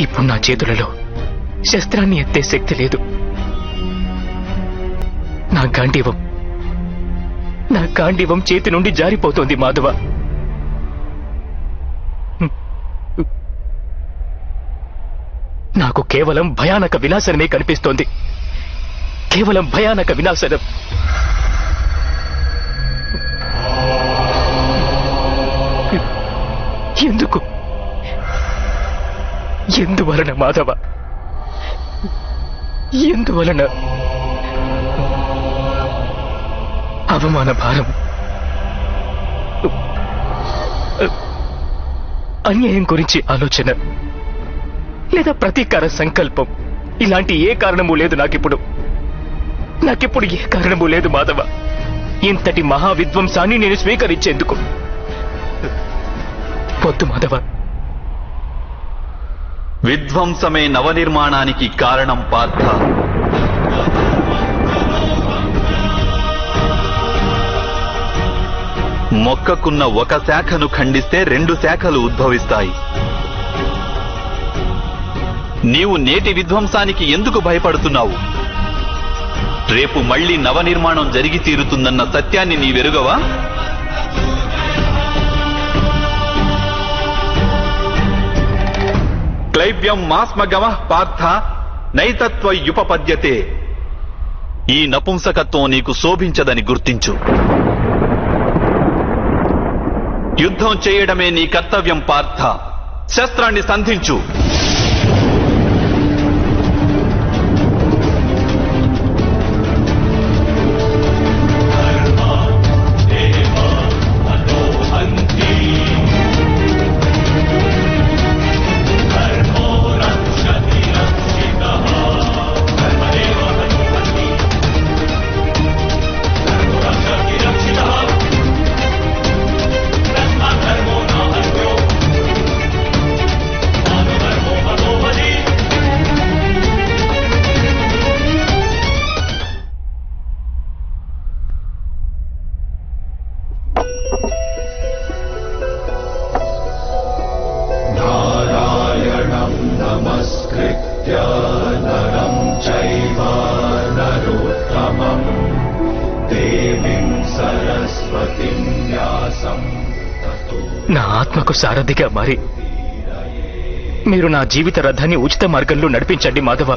ఇప్పుడు నా చేతులలో శస్త్రాన్ని ఎత్తే శక్తి లేదు. నా గాంధీవం చేతి నుండి జారిపోతోంది మాధవ. నాకు కేవలం భయానక వినాశనమే కనిపిస్తోంది. కేవలం భయానక వినాశనం. ఎందుకు? ఎందువలన మాధవ? ఎందువలన? అవమాన భారం, అన్యాయం గురించి ఆలోచన, లేదా ప్రతీకార సంకల్పం, ఇలాంటి ఏ కారణము లేదు నాకిప్పుడు ఏ కారణము లేదు మాధవ. ఇంతటి మహావిధ్వంసాన్ని నేను స్వీకరించేందుకు వద్దు మాధవ. విధ్వంసమే నవనిర్మాణానికి కారణం పార్థ. మొక్కకున్న ఒక శాఖను ఖండిస్తే 2 శాఖలు ఉద్భవిస్తాయి. నీవు నేటి విధ్వంసానికి ఎందుకు భయపడుతున్నావు? రేపు మళ్లీ నవనిర్మాణం జరిగి తీరుతుందన్న సత్యాన్ని నీవెరుగవా? క్లైవ్యం మాస్మగమః పార్థ నైతత్వయుపపద్యతే. ఈ నపుంసకత్వం నీకు శోభించదని గుర్తించు. యుద్ధం చేయడమే నీ కర్తవ్యం పార్థ. శస్త్రాన్ని సంధించు. నా ఆత్మకు సారథిగా మారి మీరు నా జీవిత రథాన్ని ఉచిత మార్గంలో నడిపించండి మాధవ.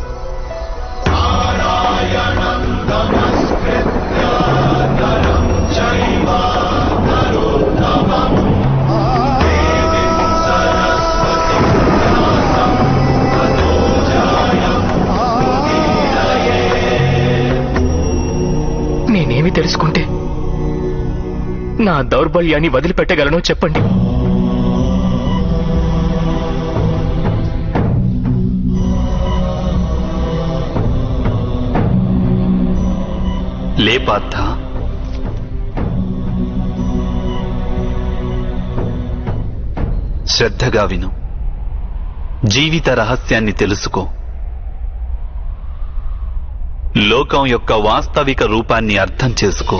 నేనేమి తెలుసుకుంటే నా దౌర్బల్యాన్ని వదిలిపెట్టగలనో చెప్పండి. లే పార్థ, శ్రద్ధగా విను. జీవిత రహస్యాన్ని తెలుసుకో. లోకం యొక్క వాస్తవిక రూపాన్ని అర్థం చేసుకో.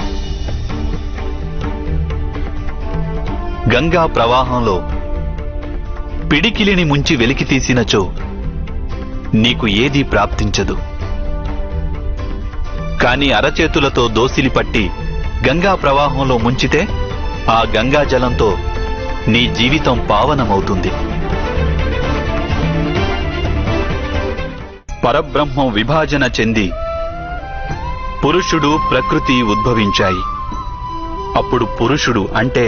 గంగా ప్రవాహంలో పిడికిలిని ముంచి వెలికి తీసినచో నీకు ఏదీ ప్రాప్తించదు. కాని అరచేతులతో దోసిలి పట్టి గంగా ప్రవాహంలో ముంచితే ఆ గంగా జలంతో నీ జీవితం పావనమవుతుంది. పరబ్రహ్మం విభాజన చెంది పురుషుడు ప్రకృతి ఉద్భవించాయి. అప్పుడు పురుషుడు అంటే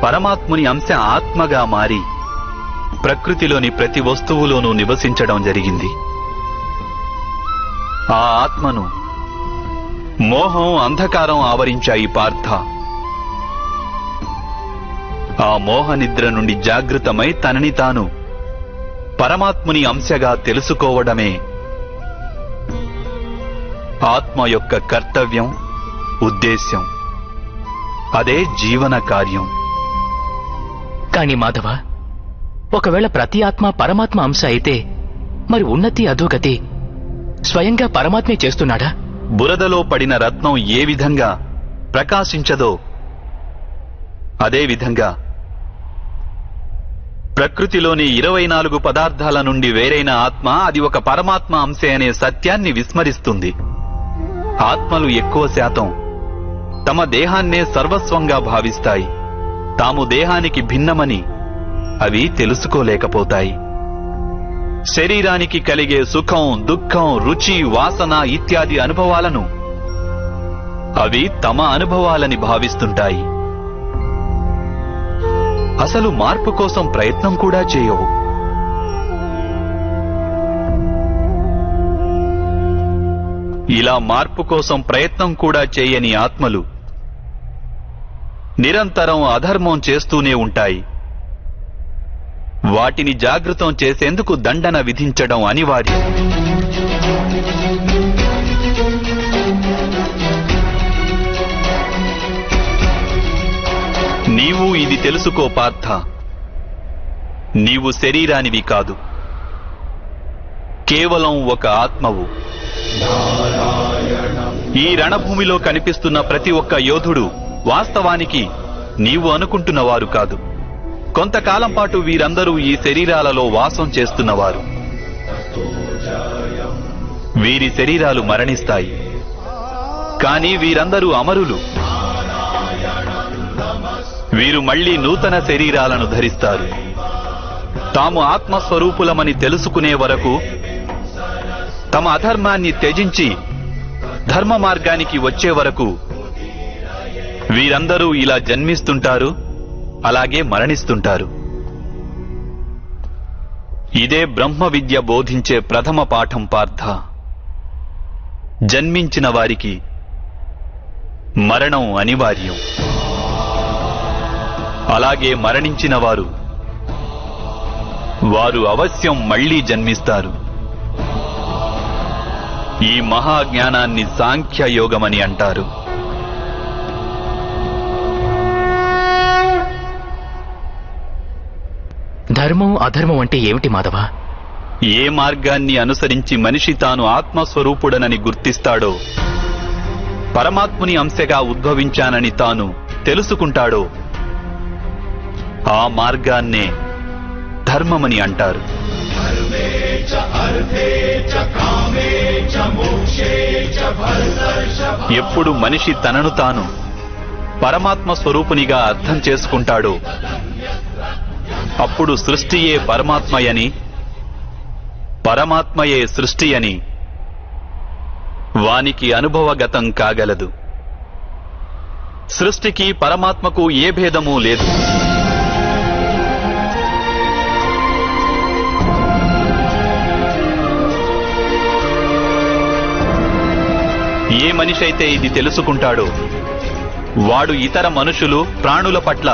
పరమాత్ముని అంశ ఆత్మగా మారి ప్రకృతిలోని ప్రతి వస్తువులోనూ నివసించడం జరిగింది. ఆ ఆత్మను మోహం, అంధకారం ఆవరించాయి పార్థ. ఆ మోహ నిద్ర నుండి జాగృతమై తనని తాను పరమాత్ముని అంశగా తెలుసుకోవడమే ఆత్మ యొక్క కర్తవ్యం, ఉద్దేశ్యం. అదే జీవన కార్యం. కాని మాధవ, ఒకవేళ ప్రతి ఆత్మ పరమాత్మ అంశ అయితే మరి ఉన్నతి అధోగతి స్వయంగా పరమాత్మే చేస్తున్నాడా? బురదలో పడిన రత్నం ఏ విధంగా ప్రకాశించదో అదే విధంగా ప్రకృతిలోని 24 పదార్థాల నుండి వేరైన ఆత్మ అది ఒక పరమాత్మ అంశే అనే సత్యాన్ని విస్మరిస్తుంది. ఆత్మలు ఎక్కువ శాతం తమ దేహాన్నే సర్వస్వంగా భావిస్తాయి. తాము దేహానికి భిన్నమని అవి తెలుసుకోలేకపోతాయి. శరీరానికి కలిగే సుఖం, దుఃఖం, రుచి, వాసన ఇత్యాది అనుభవాలను అవి తమ అనుభవాలని భావిస్తుంటాయి. అసలు మార్పు కోసం ప్రయత్నం కూడా చేయవు. ఇలా మార్పు కోసం ప్రయత్నం కూడా చేయని ఆత్మలు నిరంతరం అధర్మం చేస్తూనే ఉంటాయి. వాటిని జాగృతం చేసేందుకు దండన విధించడం అనివార్యం. నీవు ఇది తెలుసుకో పార్థ, నీవు శరీరానివి కాదు, కేవలం ఒక ఆత్మవు. ఈ రణభూమిలో కనిపిస్తున్న ప్రతి ఒక్క యోధుడు వాస్తవానికి నీవు అనుకుంటున్నవారు కాదు. కొంతకాలం పాటు వీరందరూ ఈ శరీరాలలో వాసం చేస్తున్నవారు. వీరి శరీరాలు మరణిస్తాయి, కానీ వీరందరూ అమరులు. వీరు మళ్లీ నూతన శరీరాలను ధరిస్తారు. తాము ఆత్మస్వరూపులమని తెలుసుకునే వరకు తమ అధర్మాన్ని త్యజించి ధర్మ మార్గానికి వచ్చే వరకు వీరందరూ ఇలా జన్మిస్తుంటారు, అలాగే మరణిస్తుంటారు. ఇదే బ్రహ్మ విద్య బోధించే ప్రథమ పాఠం పార్థ. జన్మించిన వారికి మరణం అనివార్యం. అలాగే మరణించిన వారు అవశ్యం మళ్లీ జన్మిస్తారు. ఈ మహాజ్ఞానాన్ని సాంఖ్యయోగమని అంటారు. ధర్మం అధర్మం అంటే ఏమిటి మాధవ? ఏ మార్గాన్ని అనుసరించి మనిషి తాను ఆత్మస్వరూపుడనని గుర్తిస్తాడో, పరమాత్ముని అంశగా ఉద్భవించానని తాను తెలుసుకుంటాడో ఆ మార్గాన్నే ధర్మమని అంటారు. ఎప్పుడు మనిషి తనను తాను పరమాత్మ స్వరూపునిగా అర్థం చేసుకుంటాడో అప్పుడు సృష్టియే పరమాత్మయని, పరమాత్మయే సృష్టి అని వానికి అనుభవగతం కాగలదు. సృష్టికి పరమాత్మకు ఏ భేదమూ లేదు. ఏ మనిషైతే ఇది తెలుసుకుంటాడో వాడు ఇతర మనుషులు, ప్రాణుల పట్ల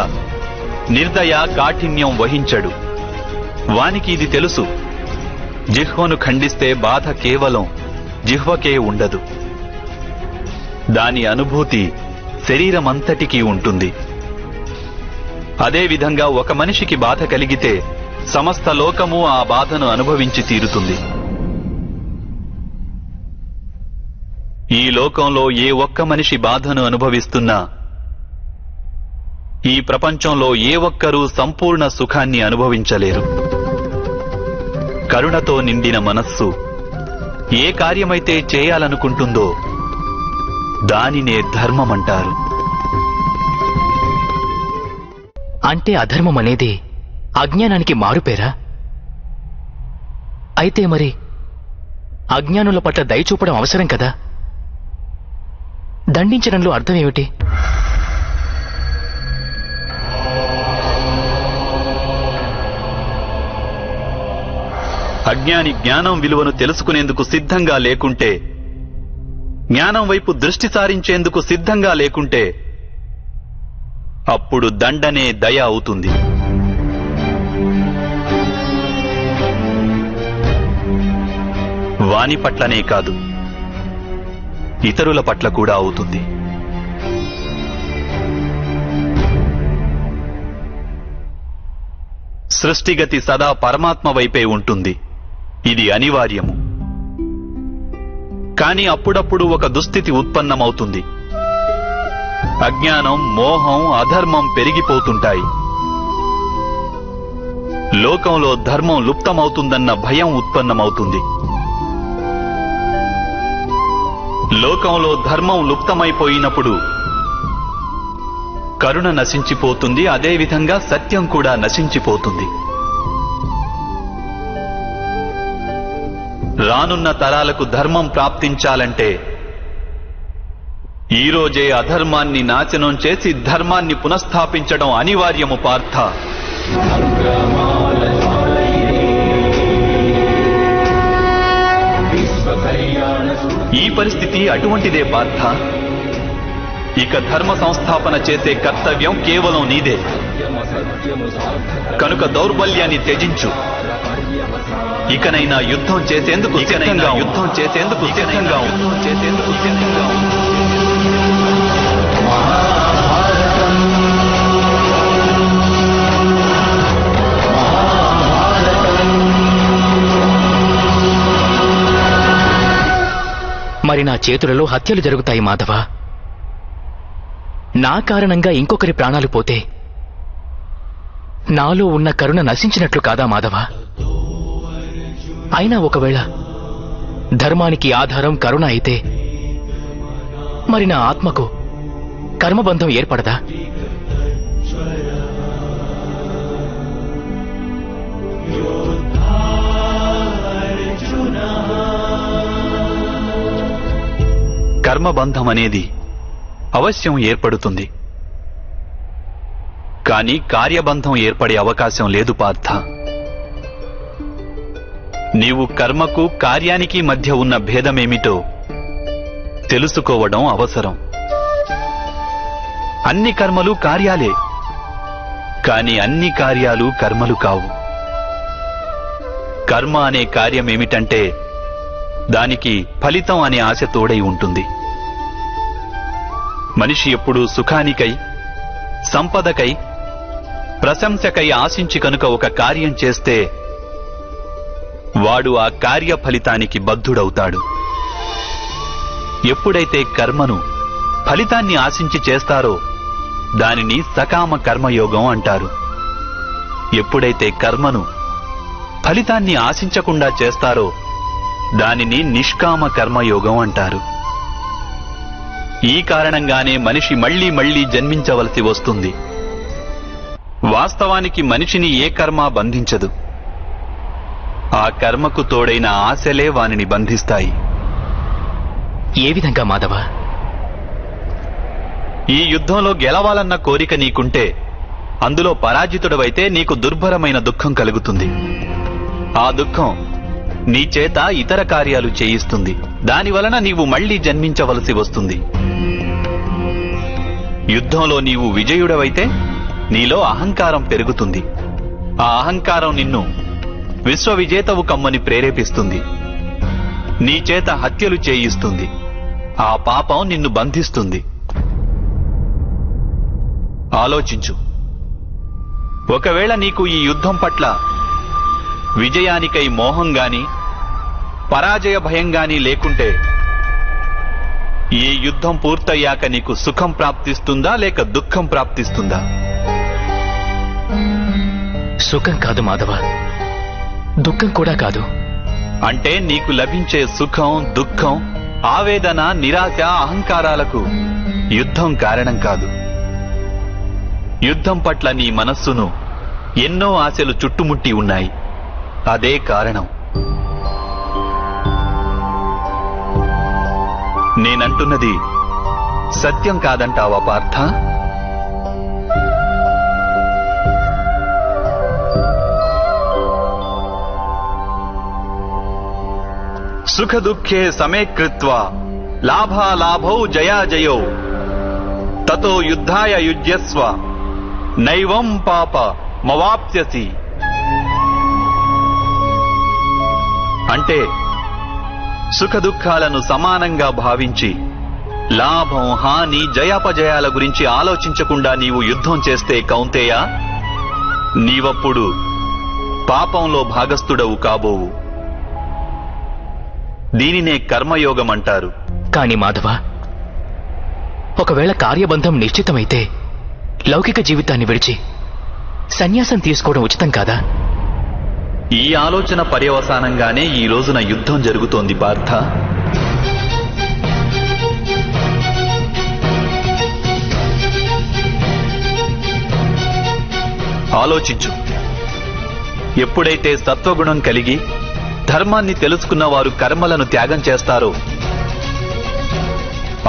నిర్దయ, కాఠిన్యం వహించడు. వానికి ఇది తెలుసు, జిహ్వను ఖండిస్తే బాధ కేవలం జిహ్వకే ఉండదు. దాని అనుభూతి శరీరమంతటికీ ఉంటుంది. అదేవిధంగా ఒక మనిషికి బాధ కలిగితే సమస్త లోకము ఆ బాధను అనుభవించి తీరుతుంది. ఈ లోకంలో ఏ ఒక్క మనిషి బాధను అనుభవిస్తున్నా ఈ ప్రపంచంలో ఏ ఒక్కరూ సంపూర్ణ సుఖాన్ని అనుభవించలేరు. కరుణతో నిండిన మనస్సు ఏ కార్యమైతే చేయాలనుకుంటుందో దానినే ధర్మమంటారు. అంటే అధర్మం అనేది అజ్ఞానానికి మారుపేరా? అయితే మరి అజ్ఞానుల పట్ల దయ చూపడం అవసరం కదా? దండించడంలో అర్థం ఏమిటి? అజ్ఞాని జ్ఞానం విలువను తెలుసుకునేందుకు సిద్ధంగా లేకుంటే, జ్ఞానం వైపు దృష్టి సారించేందుకు సిద్ధంగా లేకుంటే అప్పుడు దండనే దయ అవుతుంది. వాని పట్లనే కాదు, ఇతరుల పట్ల కూడా అవుతుంది. సృష్టిగతి సదా పరమాత్మ వైపే ఉంటుంది. ఇది అనివార్యము. కాని అప్పుడప్పుడు ఒక దుస్థితి ఉత్పన్నమవుతుంది. అజ్ఞానం, మోహం, అధర్మం పెరిగిపోతుంటాయి. లోకంలో ధర్మం లుప్తమవుతుందన్న భయం ఉత్పన్నమవుతుంది. లోకంలో ధర్మం లుప్తమైపోయినప్పుడు కరుణ నశించిపోతుంది, అదేవిధంగా సత్యం కూడా నశించిపోతుంది. రానున్న తరాలకు ధర్మం ప్రాప్తించాలంటే ఈ రోజే అధర్మాన్ని నాశనం చేసి ధర్మాన్ని పునఃస్థాపించడం అనివార్యము పార్థ. ఈ పరిస్థితి అటువంటిదే పార్థ. ఇక ధర్మ సంస్థాపన చేసే కర్తవ్యం కేవలం నీదే. కనుక దౌర్బల్యాన్ని త్యజించు. ఇకనైనా యుద్ధం చేసేందుకు సిద్ధంగా మరి నా చేతులలో హత్యలు జరుగుతాయి మాధవ. నా కారణంగా ఇంకొకరి ప్రాణాలు పోతే నాలో ఉన్న కరుణ నశించినట్లు కాదా మాధవ? అయినా ఒకవేళ ధర్మానికి ఆధారం కరుణ అయితే మరి నా ఆత్మకు కర్మబంధం ఏర్పడదా? కర్మబంధం అనేది అవశ్యం ఏర్పడుతుంది, కానీ కార్యబంధం ఏర్పడే అవకాశం లేదు పార్థ. నీవు కర్మకు కార్యానికి మధ్య ఉన్న భేదమేమిటో తెలుసుకోవడం అవసరం. అన్ని కర్మలు కార్యాలే, కాని అన్ని కార్యాలు కర్మలు కావు. కర్మ అనే కార్యమేమిటంటే దానికి ఫలితం అనే ఆశ తోడై ఉంటుంది. మనిషి ఎప్పుడూ సుఖానికై, సంపదకై, ప్రశంసకై ఆశించి కనుక ఒక కార్యం చేస్తే వాడు ఆ కార్య ఫలితానికి బద్ధుడవుతాడు. ఎప్పుడైతే కర్మను ఫలితాన్ని ఆశించి చేస్తారో దానిని సకామ కర్మయోగం అంటారు. ఎప్పుడైతే కర్మను ఫలితాన్ని ఆశించకుండా చేస్తారో దానిని నిష్కామ కర్మయోగం అంటారు. ఈ కారణంగానే మనిషి మళ్లీ మళ్లీ జన్మించవలసి వస్తుంది. వాస్తవానికి మనిషిని ఏ కర్మ బంధించదు. ఆ కర్మకు తోడైన ఆశలే వానిని బంధిస్తాయి. ఏ విధంగా మాధవ? ఈ యుద్ధంలో గెలవాలన్న కోరిక నీకుంటే అందులో పరాజితుడవైతే నీకు దుర్భరమైన దుఃఖం కలుగుతుంది. ఆ దుఃఖం నీ చేత ఇతర కార్యాలు చేయిస్తుంది. దానివలన నీవు మళ్లీ జన్మించవలసి వస్తుంది. యుద్ధంలో నీవు విజయుడవైతే నీలో అహంకారం పెరుగుతుంది. ఆ అహంకారం నిన్ను విశ్వవిజేతవు కమ్మని ప్రేరేపిస్తుంది. నీ చేత హత్యలు చేయిస్తుంది. ఆ పాపం నిన్ను బంధిస్తుంది. ఆలోచించు. ఒకవేళ నీకు ఈ యుద్ధం పట్ల విజయానికై మోహం గాని పరాజయ భయం గాని లేకుంటే ఈ యుద్ధం పూర్తయ్యాక నీకు సుఖం ప్రాప్తిస్తుందా లేక దుఃఖం ప్రాప్తిస్తుందా? సుఖం కాదు మాధవ, దుఃఖం కూడా కాదు. అంటే నీకు లభించే సుఖం, దుఃఖం, ఆవేదన, నిరాశ, అహంకారాలకు యుద్ధం కారణం కాదు. యుద్ధం పట్ల నీ మనస్సును ఎన్నో ఆశలు చుట్టుముట్టి ఉన్నాయి. అదే కారణం. నేనంటున్నది సత్యం కాదంటావా పార్థ? సుఖ దుఃఖే సమే కృత్వా లాభాలాభౌ జయాజయౌ తతో యుద్ధాయ యుజ్యస్వ నైవం పాప మవాప్స్యసి. అంటే సుఖ దుఃఖాలను సమానంగా భావించి లాభం, హాని, జయాపజయాల గురించి ఆలోచించకుండా నీవు యుద్ధం చేస్తే కౌంతేయ, నీవప్పుడు పాపంలో భాగస్థుడవు కాబోవు. దీనినే కర్మయోగం అంటారు. కాని మాధవ, ఒకవేళ కార్యబంధం నిశ్చితమైతే లౌకిక జీవితాన్ని విడిచి సన్యాసం తీసుకోవడం ఉచితం కాదా? ఈ ఆలోచన పర్యవసానంగానే ఈ రోజున యుద్ధం జరుగుతోంది పార్థ. ఆలోచించు. ఎప్పుడైతే సత్వగుణం కలిగి ధర్మాన్ని తెలుసుకున్న వారు కర్మలను త్యాగం చేస్తారో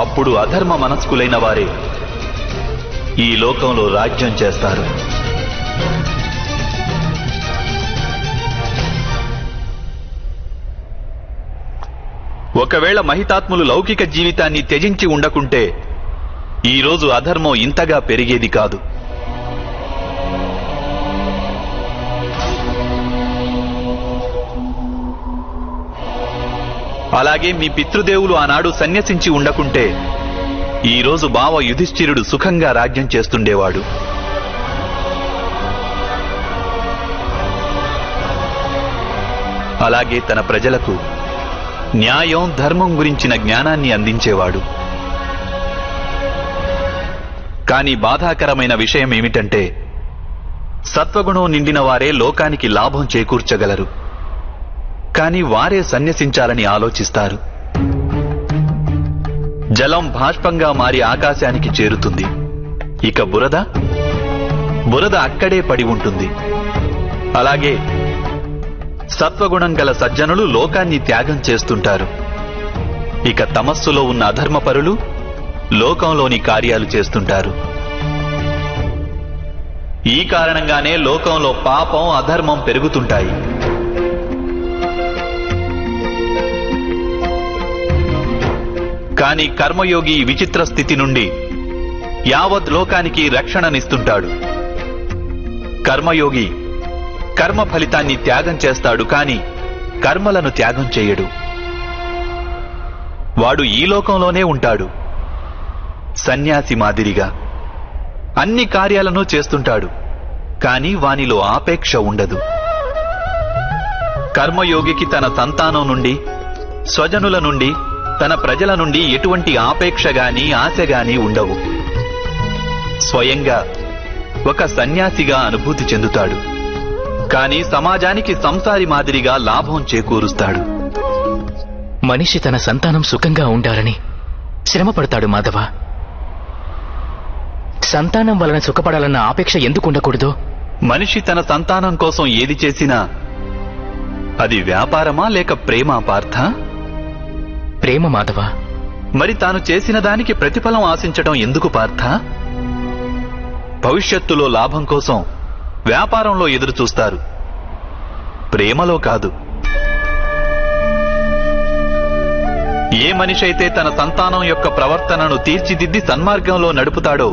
అప్పుడు అధర్మ మనస్కులైన వారే ఈ లోకంలో రాజ్యం చేస్తారు. ఒకవేళ మహితాత్ములు లౌకిక జీవితాన్ని త్యజించి ఉండకుంటే ఈరోజు అధర్మం ఇంతగా పెరిగేది కాదు. అలాగే మీ పితృదేవులు ఆనాడు సన్యసించి ఉండకుంటే ఈరోజు బావ యుధిష్ఠిరుడు సుఖంగా రాజ్యం చేస్తుండేవాడు. అలాగే తన ప్రజలకు న్యాయం ధర్మం గురించిన జ్ఞానాన్ని అందించేవాడు. కానీ బాధాకరమైన విషయం ఏమిటంటే సత్వగుణం నిండిన వారే లోకానికి లాభం చేకూర్చగలరు, కానీ వారే సన్యసించాలని ఆలోచిస్తారు. జలం బాష్పంగా మారి ఆకాశానికి చేరుతుంది. ఇక బురద అక్కడే పడి ఉంటుంది. అలాగే సత్వగుణం గల సజ్జనులు లోకాన్ని త్యాగం చేస్తుంటారు. ఇక తమస్సులో ఉన్న అధర్మపరులు లోకంలోని కార్యాలు చేస్తుంటారు. ఈ కారణంగానే లోకంలో పాపం అధర్మం పెరుగుతుంటాయి. కానీ కర్మయోగి ఈ విచిత్ర స్థితి నుండి యావత్ లోకానికి రక్షణనిస్తుంటాడు. కర్మయోగి కర్మ ఫలితాన్ని త్యాగం చేస్తాడు, కానీ కర్మలను త్యాగం చేయడు. వాడు ఈ లోకంలోనే ఉంటాడు. సన్యాసి మాదిరిగా అన్ని కార్యాలను చేస్తుంటాడు, కానీ వానిలో ఆపేక్ష ఉండదు. కర్మయోగికి తన సంతానం నుండి, స్వజనుల నుండి, తన ప్రజల నుండి ఎటువంటి ఆపేక్ష గాని ఆశ గాని ఉండవు. స్వయంగా ఒక సన్యాసిగా అనుభూతి చెందుతాడు, కానీ సమాజానికి సంసారి మాదిరిగా లాభం చేకూరుస్తాడు. మనిషి తన సంతానం సుఖంగా ఉండాలని శ్రమపడతాడు మాధవ. సంతానం వలన సుఖపడాలన్న ఆపేక్ష ఎందుకు ఉండకూడదు? మనిషి తన సంతానం కోసం ఏది చేసినా అది వ్యాపారమా లేక ప్రేమ పార్థ? ప్రేమ మాధవ. మరి తాను చేసిన దానికి ప్రతిఫలం ఆశించడం ఎందుకు పార్థ? భవిష్యత్తులో లాభం కోసం వ్యాపారంలో ఎదురు చూస్తారు, ప్రేమలో కాదు. ఏ మనిషి అయితే తన సంతానం యొక్క ప్రవర్తనను తీర్చిదిద్ది సన్మార్గంలో నడుపుతాడో,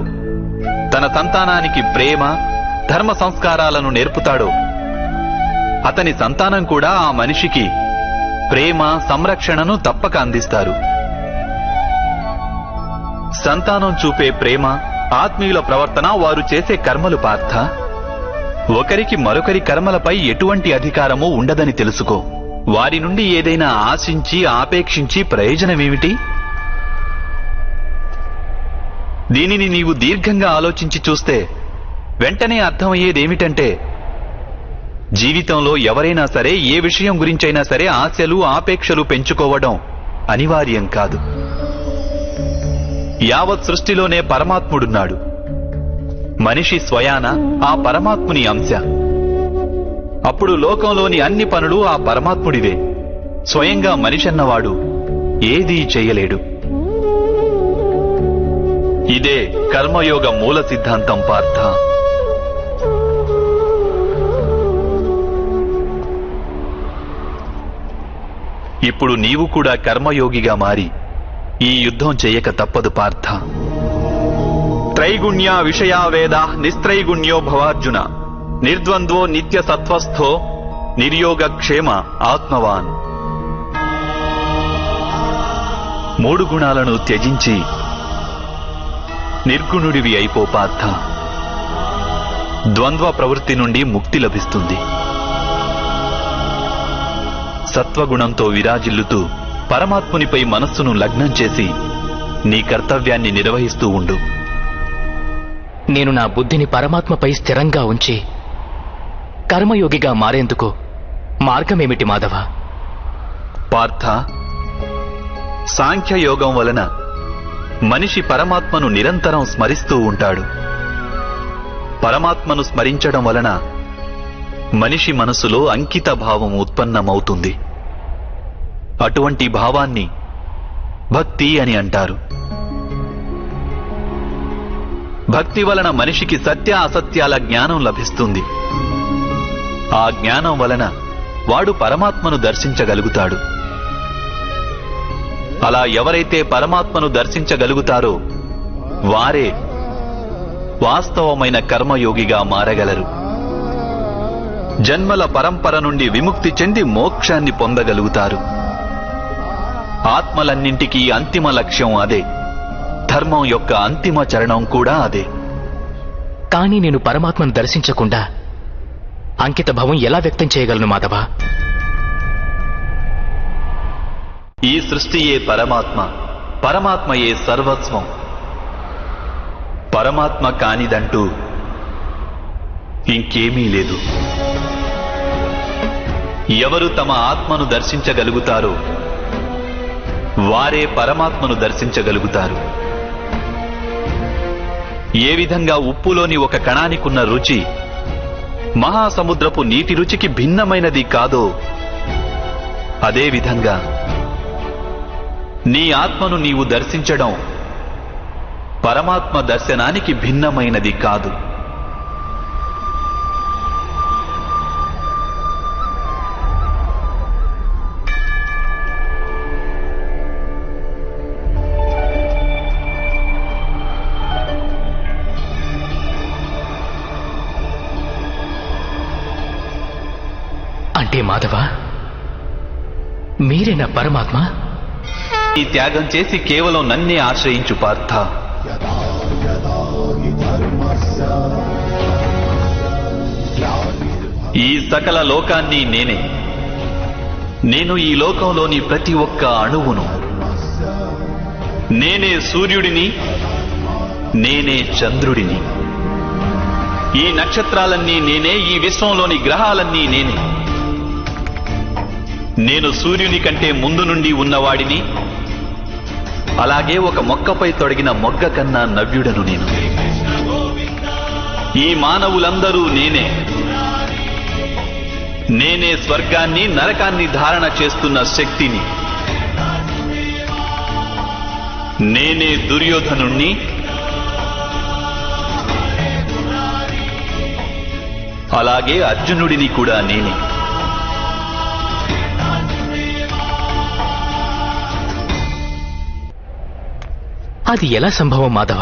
తన సంతానానికి ప్రేమ ధర్మ సంస్కారాలను నేర్పుతాడో, అతని సంతానం కూడా ఆ మనిషికి ప్రేమ సంరక్షణను తప్పక అందిస్తారు. సంతానం చూపే ప్రేమ, ఆత్మీయుల ప్రవర్తన, వారు చేసే కర్మలు పార్థ. ఒకరికి మరొకరి కర్మలపై ఎటువంటి అధికారమూ ఉండదని తెలుసుకో. వారి నుండి ఏదైనా ఆశించి ఆపేక్షించి ప్రయోజనమేమిటి? దీనిని నీవు దీర్ఘంగా ఆలోచించి చూస్తే వెంటనే అర్థమయ్యేదేమిటంటే, జీవితంలో ఎవరైనా సరే ఏ విషయం గురించైనా సరే ఆశలు ఆపేక్షలు పెంచుకోవడం అనివార్యం కాదు. యావత్ సృష్టిలోనే పరమాత్ముడున్నాడు. మనిషి స్వయాన ఆ పరమాత్ముని అంశ. అప్పుడు లోకంలోని అన్ని పనులు ఆ పరమాత్ముడివే. స్వయంగా మనిషన్నవాడు ఏదీ చెయ్యలేడు. ఇదే కర్మయోగ మూల సిద్ధాంతం పార్థ. ఇప్పుడు నీవు కూడా కర్మయోగిగా మారి ఈ యుద్ధం చెయ్యక తప్పదు పార్థ. త్రైగుణ్య విషయా వేద నిస్త్రైగుణ్యో భవార్జున నిర్ద్వంద్వో నిత్య సత్వస్థో నిర్యోగ క్షేమ ఆత్మవాన్. 3 గుణాలను త్యజించి నిర్గుణుడివి అయిపో పార్థ. ద్వంద్వ ప్రవృత్తి నుండి ముక్తి లభిస్తుంది. సత్వగుణంతో విరాజిల్లుతూ పరమాత్మునిపై మనస్సును లగ్నం చేసి నీ కర్తవ్యాన్ని నిర్వహిస్తూ ఉండు. నేను నా బుద్ధిని పరమాత్మపై స్థిరంగా ఉంచి కర్మయోగిగా మారేందుకు మార్గమేమిటి మాధవ? పార్థ, సాంఖ్యయోగం వలన మనిషి పరమాత్మను నిరంతరం స్మరిస్తూ ఉంటాడు. పరమాత్మను స్మరించడం వలన మనిషి మనసులో అంకిత భావం ఉత్పన్నమవుతుంది. అటువంటి భావాన్ని భక్తి అని అంటారు. భక్తి వలన మనిషికి సత్య అసత్యాల జ్ఞానం లభిస్తుంది. ఆ జ్ఞానం వలన వాడు పరమాత్మను దర్శించగలుగుతాడు. అలా ఎవరైతే పరమాత్మను దర్శించగలుగుతారో వారే వాస్తవమైన కర్మయోగిగా మారగలరు. జన్మల పరంపర నుండి విముక్తి చెంది మోక్షాన్ని పొందగలుగుతారు. ఆత్మలన్నింటికీ అంతిమ లక్ష్యం అదే. ధర్మం యొక్క అంతిమ చరణం కూడా అదే. కానీ నేను పరమాత్మను దర్శించకుండా అంకిత భావం ఎలా వ్యక్తం చేయగలను మాధవ? ఈ సృష్టియే పరమాత్మ, పరమాత్మయే సర్వస్వం. పరమాత్మ కానిదంటూ ఇంకేమీ లేదు. ఎవరు తమ ఆత్మను దర్శించగలుగుతారో వారే పరమాత్మను దర్శించగలుగుతారు. ఏ విధంగా ఉప్పులోని ఒక కణానికున్న రుచి మహాసముద్రపు నీటి రుచికి భిన్నమైనది కాదో, అదేవిధంగా నీ ఆత్మను నీవు దర్శించడం పరమాత్మ దర్శనానికి భిన్నమైనది కాదు. అంటే మాధవ, మీరేనా పరమాత్మ? ఈ త్యాగం చేసి కేవలం నన్నే ఆశ్రయించు పార్థ. ఈ సకల లోకాన్ని నేనే. నేను ఈ లోకంలోని ప్రతి ఒక్క అణువును. నేనే సూర్యుడిని, నేనే చంద్రుడిని. ఈ నక్షత్రాలన్నీ నేనే, ఈ విశ్వంలోని గ్రహాలన్నీ నేనే. నేను సూర్యుని కంటే ముందు నుండి ఉన్నవాడిని. అలాగే ఒక మొక్కపై తొడిగిన మొగ్గ కన్నా నవ్యుడను నేను. ఈ మానవులందరూ నేనే. నేనే స్వర్గాన్ని నరకాన్ని ధారణ చేస్తున్న శక్తిని. నేనే దుర్యోధనుణ్ణి. అలాగే అర్జునుడిని కూడా నేనే. అది ఎలా సంభవం మాధవ?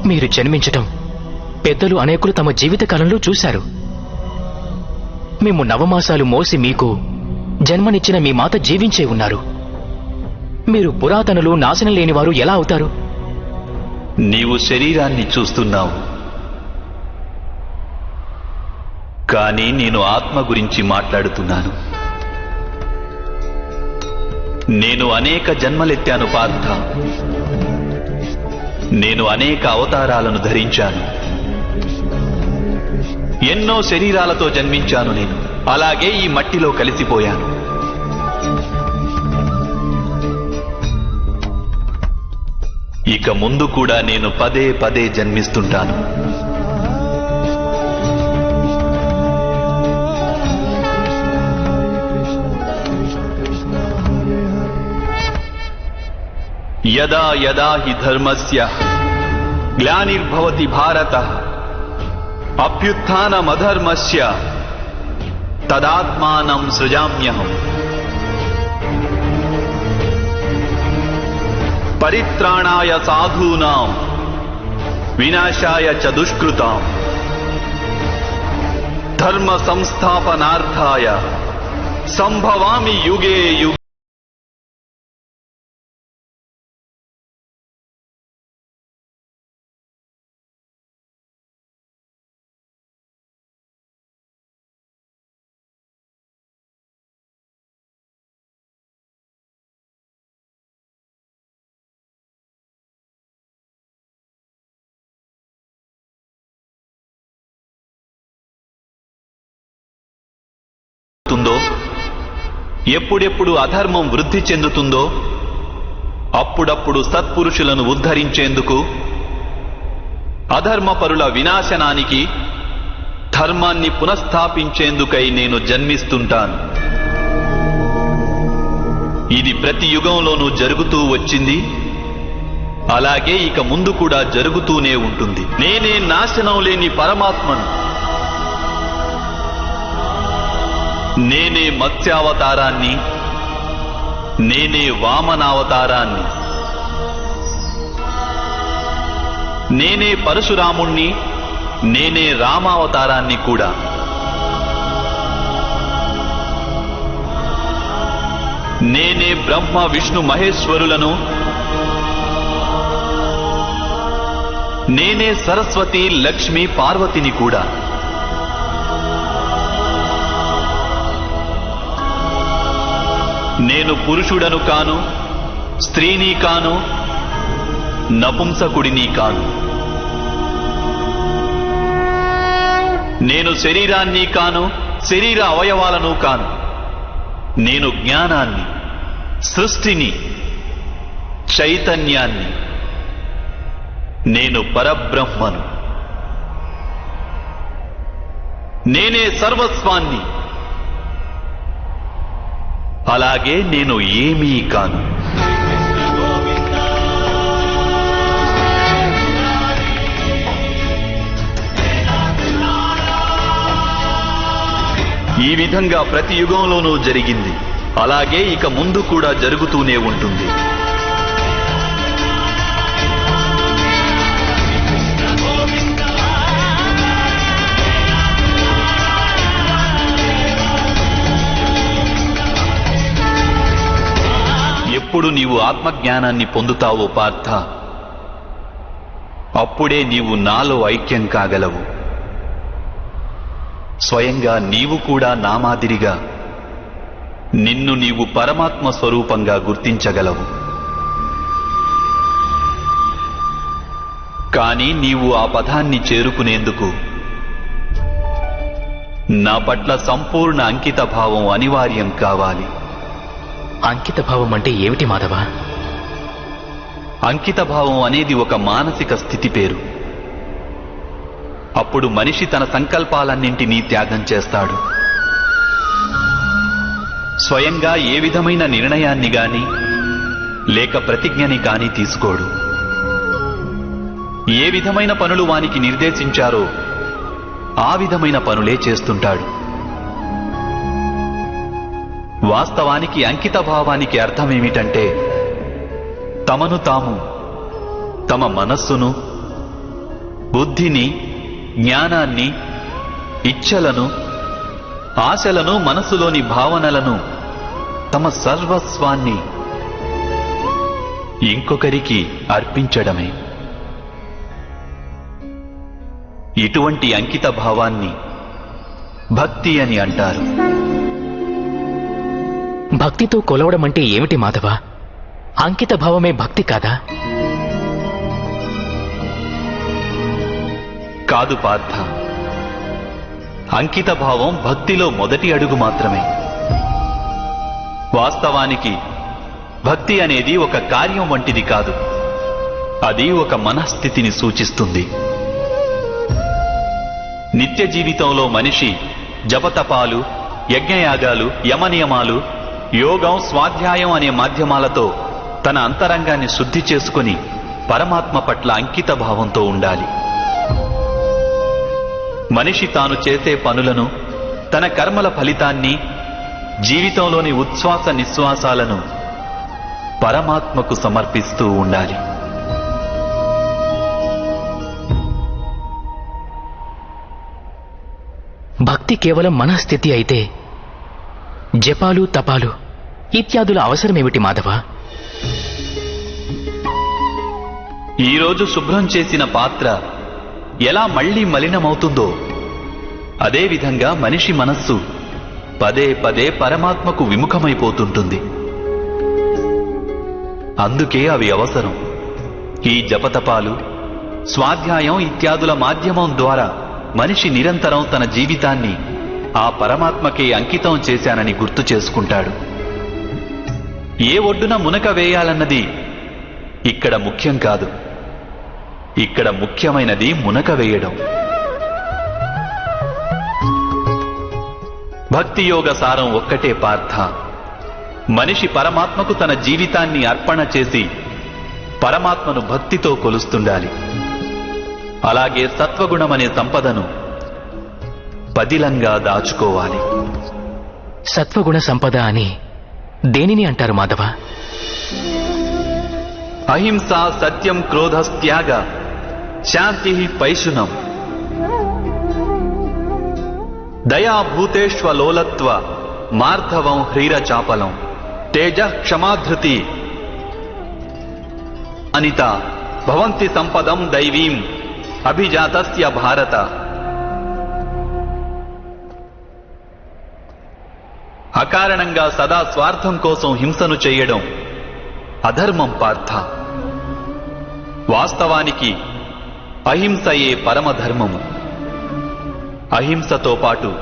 మీరు జన్మించటం పెద్దలు అనేకులు తమ జీవితకాలంలో చూశారు. మేము నవమాసాలు మోసి మీకు జన్మనిచ్చిన మీ మాత జీవించే ఉన్నారు. మీరు పురాతనులు, నాశనం లేనివారు ఎలా అవుతారు? నీవు శరీరాన్ని చూస్తున్నావు, కానీ నేను ఆత్మ గురించి మాట్లాడుతున్నాను. నేను అనేక జన్మలెత్తాను పార్థ. నేను అనేక అవతారాలను ధరించాను. ఎన్నో శరీరాలతో జన్మించాను నేను. అలాగే ఈ మట్టిలో కలిసిపోయాను. ఇక ముందు కూడా నేను పదే పదే జన్మిస్తుంటాను. యదా యదా హి ధర్మస్య గ్లానిర్భవతి భారతః అభ్యుత్థానమధర్మస్య తదాత్మానం సృజామ్యహం. పరిత్రాణాయ సాధూనాం వినాశాయ చ దుష్కృతాం ధర్మ సంస్థాపనార్థాయ సంభవామి యుగే యుగే. ఎప్పుడెప్పుడు అధర్మం వృద్ధి చెందుతుందో అప్పుడప్పుడు సత్పురుషులను ఉద్ధరించేందుకు, అధర్మపరుల వినాశనానికి, ధర్మాన్ని పునఃస్థాపించేందుకై నేను జన్మిస్తుంటాను. ఇది ప్రతి యుగంలోనూ జరుగుతూ వచ్చింది, అలాగే ఇక ముందు కూడా జరుగుతూనే ఉంటుంది. నేనే నాశనం లేని పరమాత్మను. నేనే మత్స్యావతారాన్ని, నేనే వామనావతారాన్ని, నేనే పరశురాముణ్ణి, నేనే రామావతారాన్ని కూడా. నేనే బ్రహ్మ విష్ణు మహేశ్వరులను, నేనే సరస్వతి లక్ష్మి పార్వతిని కూడా. నేను పురుషుడను కాను, స్త్రీని కాను, నపుంసకుడిని కాను. నేను శరీరాన్ని కాను, శరీర అవయవాలను కాను. నేను జ్ఞానాన్ని, సృష్టిని, చైతన్యాన్ని. నేను పరబ్రహ్మను. నేనే సర్వస్వాన్ని. అలాగే నేను ఏమీ కాను. ఈ విధంగా ప్రతి యుగంలోనూ జరిగింది, అలాగే ఇక ముందు కూడా జరుగుతూనే ఉంటుంది. ఎప్పుడు నీవు ఆత్మజ్ఞానాన్ని పొందుతావో పార్థ, అప్పుడే నీవు నాలో ఐక్యం కాగలవు. స్వయంగా నీవు కూడా నా మాదిరిగా నిన్ను నీవు పరమాత్మ స్వరూపంగా గుర్తించగలవు. కానీ నీవు ఆ పదాన్ని చేరుకునేందుకు నా పట్ల సంపూర్ణ అంకిత భావం అనివార్యం కావాలి. అంకిత భావం అంటే ఏమిటి మాధవ? అంకిత భావం అనేది ఒక మానసిక స్థితి పేరు. అప్పుడు మనిషి తన సంకల్పాలన్నింటినీ త్యాగం చేస్తాడు. స్వయంగా ఏ విధమైన నిర్ణయాన్ని గాని లేక ప్రతిజ్ఞని గాని తీసుకోడు. ఏ విధమైన పనులు వానికి నిర్దేశించారో ఆ విధమైన పనులే చేస్తుంటాడు. వాస్తవానికి అంకిత భావానికి అర్థమేమిటంటే, తమను తాము, తమ మనస్సును, బుద్ధిని, జ్ఞానాన్ని, ఇచ్ఛలను, ఆశలను, మనసులోని భావనలను, తమ సర్వస్వాన్ని ఇంకొకరికి అర్పించడమే. ఇటువంటి అంకిత భావాన్ని భక్తి అని అంటారు. భక్తితో కొలవడం అంటే ఏమిటి మాధవ? అంకిత భావమే భక్తి కాదా? కాదు పార్థ, అంకిత భావం భక్తిలో మొదటి అడుగు మాత్రమే. వాస్తవానికి భక్తి అనేది ఒక కార్యం వంటిది కాదు, అది ఒక మనఃస్థితిని సూచిస్తుంది. నిత్య జీవితంలో మనిషి జపతపాలు, యజ్ఞయాగాలు, యమనియమాలు, యోగం, స్వాధ్యాయం అనే మాధ్యమాలతో తన అంతరంగాన్ని శుద్ధి చేసుకుని పరమాత్మ పట్ల అంకిత భావంతో ఉండాలి. మనిషి తాను చేసే పనులను, తన కర్మల ఫలితాన్ని, జీవితంలోని ఉచ్ఛ్వాస నిశ్వాసాలను పరమాత్మకు సమర్పిస్తూ ఉండాలి. భక్తి కేవలం మనస్థితి అయితే జపాలు, తపాలు ఇత్యాదుల అవసరమేమిటి మాధవ? ఈరోజు శుభ్రం చేసిన పాత్ర ఎలా మళ్లీ మలినమవుతుందో అదేవిధంగా మనిషి మనస్సు పదే పదే పరమాత్మకు విముఖమైపోతుంటుంది. అందుకే అవి అవసరం. ఈ జపతపాలు, స్వాధ్యాయం ఇత్యాదుల మాధ్యమం ద్వారా మనిషి నిరంతరం తన జీవితాన్ని ఆ పరమాత్మకే అంకితం చేశానని గుర్తు చేసుకుంటాడు. ఏ ఒడ్డున మునక వేయాలన్నది ఇక్కడ ముఖ్యం కాదు. ఇక్కడ ముఖ్యమైనది మునక వేయడం. భక్తి యోగ సారం ఒక్కటే పార్థ. మనిషి పరమాత్మకు తన జీవితాన్ని అర్పణ చేసి పరమాత్మను భక్తితో కొలుస్తుండాలి. అలాగే సత్వగుణమనే సంపదను పదిలంగా దాచుకోవాలి. సత్వగుణ సంపద అని దేనిని అంటారు మాధవ? అహింస, సత్యం, క్రోధస్త్యాగ, శాంతి, పైశునం, దయా, భూతేష్వలోలత్వ, మార్ధవం, హ్రీరచాపలం, తేజ, క్షమాధృతి, అనిత భవంతి సంపదం దైవీం అభిజాతస్య భారత. అకారణంగా సదా స్వార్థం కోసం హింసను చేయడం అధర్మం పార్థ. వాస్తవానికి అహింసయే పరమధర్మము. అహింసతో పాటు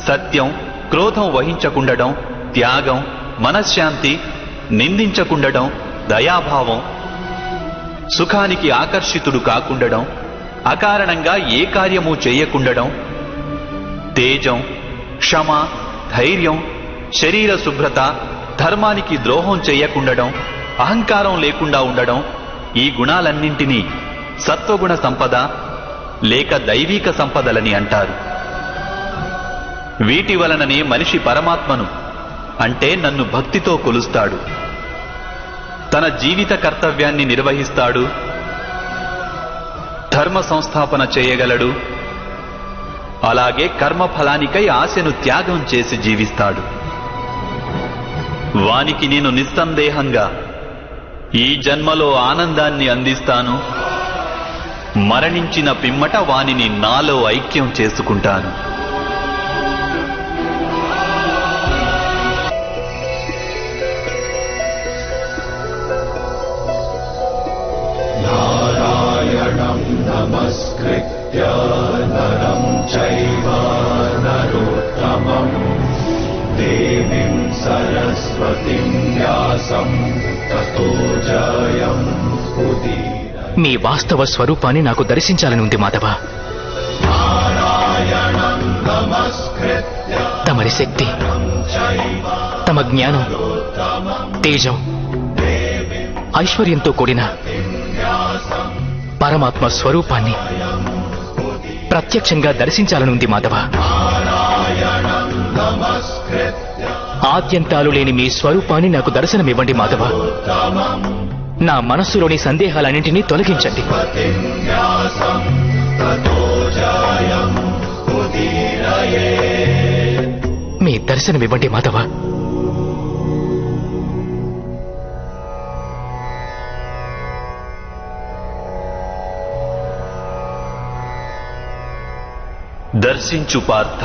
సత్యం, క్రోధం వహించకుండడం, త్యాగం, మనశ్శాంతి, నిందించకుండడం, దయాభావం, సుఖానికి ఆకర్షితుడు కాకుండడం, అకారణంగా ఏ కార్యము చేయకుండడం, తేజం, క్షమ, ధైర్యం, శరీర శుభ్రత, ధర్మానికి ద్రోహం చేయకుండడం, అహంకారం లేకుండా ఉండడం, ఈ గుణాలన్నింటినీ సత్వగుణ సంపద లేక దైవీక సంపదలని అంటారు. వీటి వలననే మనిషి పరమాత్మను అంటే నన్ను భక్తితో కొలుస్తాడు. తన జీవిత కర్తవ్యాన్ని నిర్వహిస్తాడు, ధర్మ సంస్థాపన చేయగలడు, అలాగే కర్మఫలానికై ఆశను త్యాగం చేసి జీవిస్తాడు. వానికి నేను నిస్సందేహంగా ఈ జన్మలో ఆనందాన్ని అందిస్తాను, మరణించిన పిమ్మట వానిని నాలో ఐక్యం చేసుకుంటాను. నారాయణం నమస్కృత్య నరం చైవ నరోత్తమం దేవీం సరస్వతిం వ్యాసం తతో జయం ఉదీరయేత్. మీ వాస్తవ స్వరూపాన్ని నాకు దర్శించాలని ఉంది మాధవ. నారాయణం నమస్కృత్య తమరి శక్తి, చైవ తమ జ్ఞానం, తేజం, ఐశ్వర్యంతో కూడిన పరమాత్మ స్వరూపాన్ని ప్రత్యక్షంగా దర్శించాలని ఉంది మాధవ. నారాయణం నమస్కృత్య ఆద్యంతాలు లేని మీ స్వరూపాన్ని నాకు దర్శనమివ్వండి మాధవ. నా మనస్సులోని సందేహాలన్నింటినీ తొలగించండి. వ్యాసం తతో జయం ఉదీరయేత్. మీ దర్శనమివ్వండి మాధవ. దర్శించు పార్థ.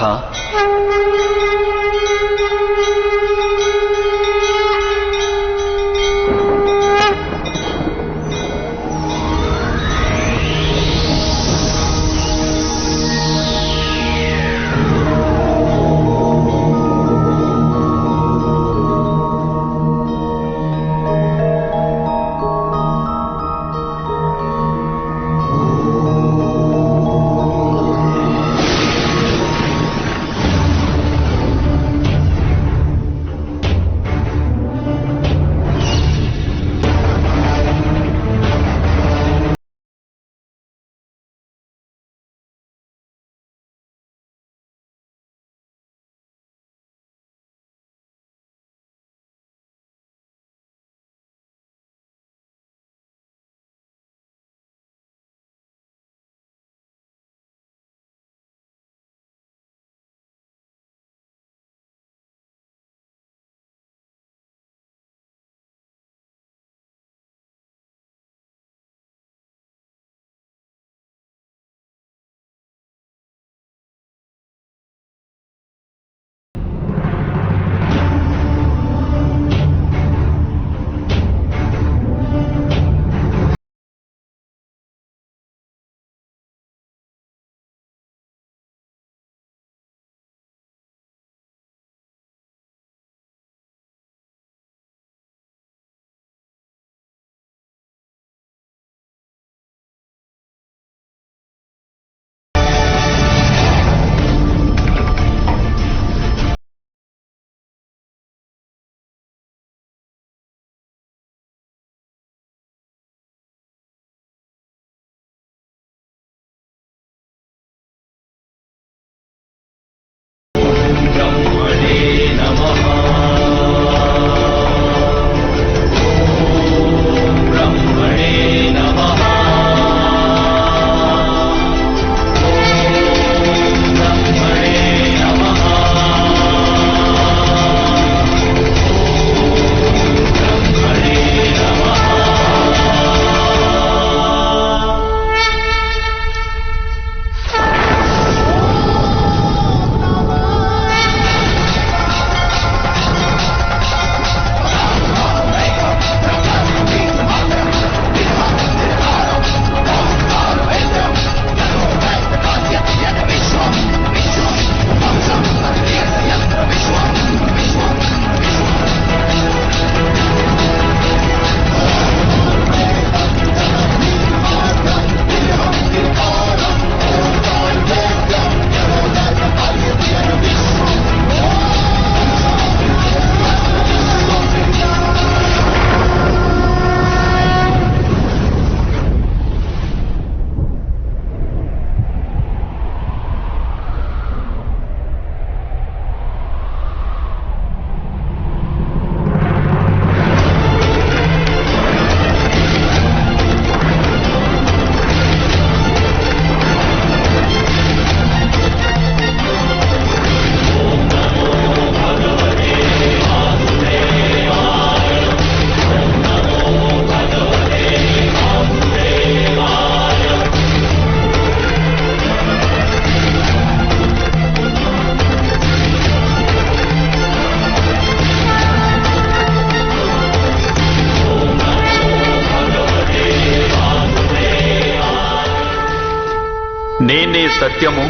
సత్యము,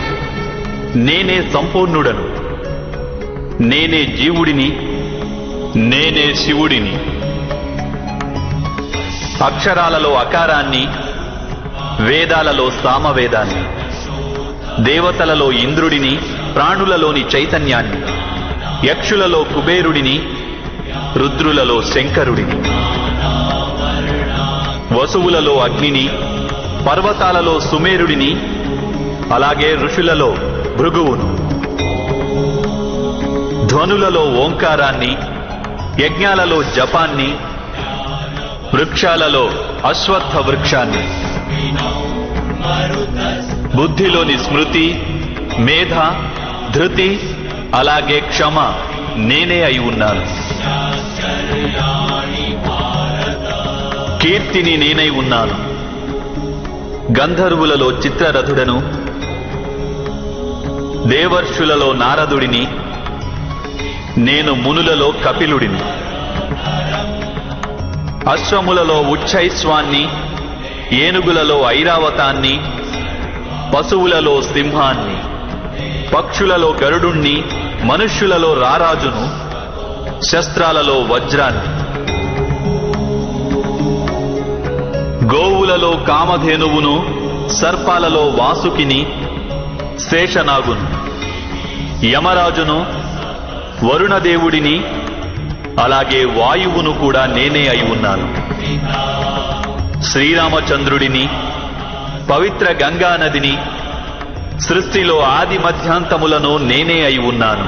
నేనే సంపూర్ణుడను, నేనే జీవుడిని, నేనే శివుడిని. అక్షరాలలో అకారాన్ని, వేదాలలో సామవేదాన్ని, దేవతలలో ఇంద్రుడిని, ప్రాణులలోని చైతన్యాన్ని, యక్షులలో కుబేరుడిని, రుద్రులలో శంకరుడిని, వసువులలో అగ్నిని, పర్వతాలలో సుమేరుడిని, అలాగే ఋషులలో భృగువును, ధ్వనులలో ఓంకారాన్ని, యజ్ఞాలలో జపాన్ని, వృక్షాలలో అశ్వత్థ వృక్షాన్ని, బుద్ధిలోని స్మృతి, మేధ, ధృతి, అలాగే క్షమ నేనే అయి ఉన్నాను. కీర్తిని నేనై ఉన్నాను. గంధర్వులలో చిత్రరథుడను, దేవర్షులలో నారదుడిని, నేను మునులలో కపిలుడిని. అశ్వములలో ఉచ్చైస్వాన్ని, ఏనుగులలో ఐరావతాన్ని, పశువులలో సింహాన్ని, పక్షులలో గరుడుణ్ణి, మనుష్యులలో రారాజును, శస్త్రాలలో వజ్రాన్ని, గోవులలో కామధేనువును, సర్పాలలో వాసుకిని, శేషనాగును, యమరాజును, వరుణదేవుడిని, అలాగే వాయువును కూడా నేనే అయి ఉన్నాను. శ్రీరామచంద్రుడిని, పవిత్ర గంగా నదిని, సృష్టిలో ఆది మధ్యాంతములను నేనే అయి ఉన్నాను.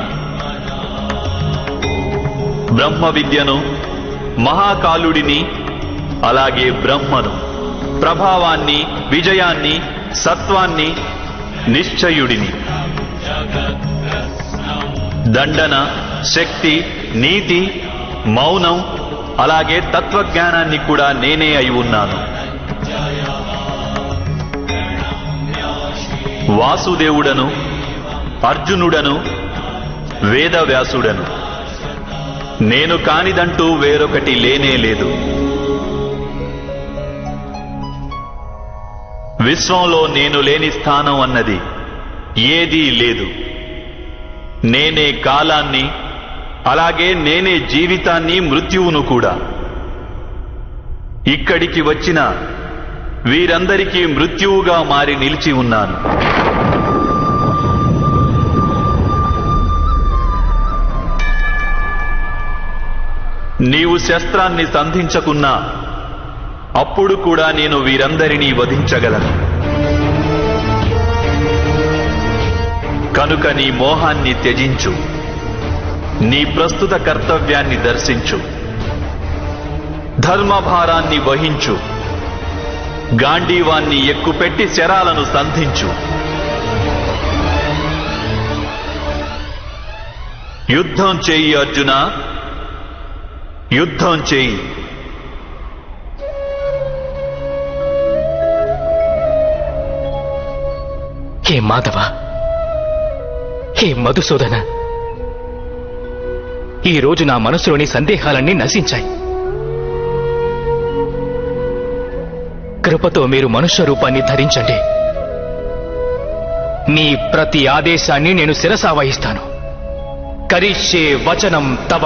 బ్రహ్మ విద్యను, మహాకాలుడిని, అలాగే బ్రహ్మను, ప్రభావాన్ని, విజయాన్ని, సత్వాన్ని, నిశ్చయుడిని, దండన, శక్తి, నీతి, మౌనం, అలాగే తత్వజ్ఞానాన్ని కూడా నేనే అయి ఉన్నాను. వాసుదేవుడను, అర్జునుడను, వేదవ్యాసుడను, నేను కానిదంటూ వేరొకటి లేనే లేదు. విశ్వంలో నేను లేని స్థానం అన్నది ఏదీ లేదు. నేనే కాలాన్ని, అలాగే నేనే జీవితాన్ని, మృత్యువును కూడా. ఇక్కడికి వచ్చిన వీరందరికీ మృత్యువుగా మారి నిలిచి ఉన్నాను. నీవు శస్త్రాన్ని సంధించకున్నా అప్పుడు కూడా నేను వీరందరినీ వధించగలను. కనుక నీ మోహాన్ని త్యజించు, నీ ప్రస్తుత కర్తవ్యాన్ని దర్శించు, ధర్మభారాన్ని వహించు, గాంధీవాన్ని ఎక్కుపెట్టి శరాలను సంధించు. యుద్ధం చేయి అర్జున, యుద్ధం చేయి. హే మాధవ, హే మధుసూదన, ఈ రోజు నా మనసులోని సందేహాలన్నీ నశించాయి. కృపతో మీరు మనుష్య రూపాన్ని ధరించండి. మీ ప్రతి ఆదేశాన్ని నేను శిరసావహిస్తాను. కరిష్యే వచనం తవ.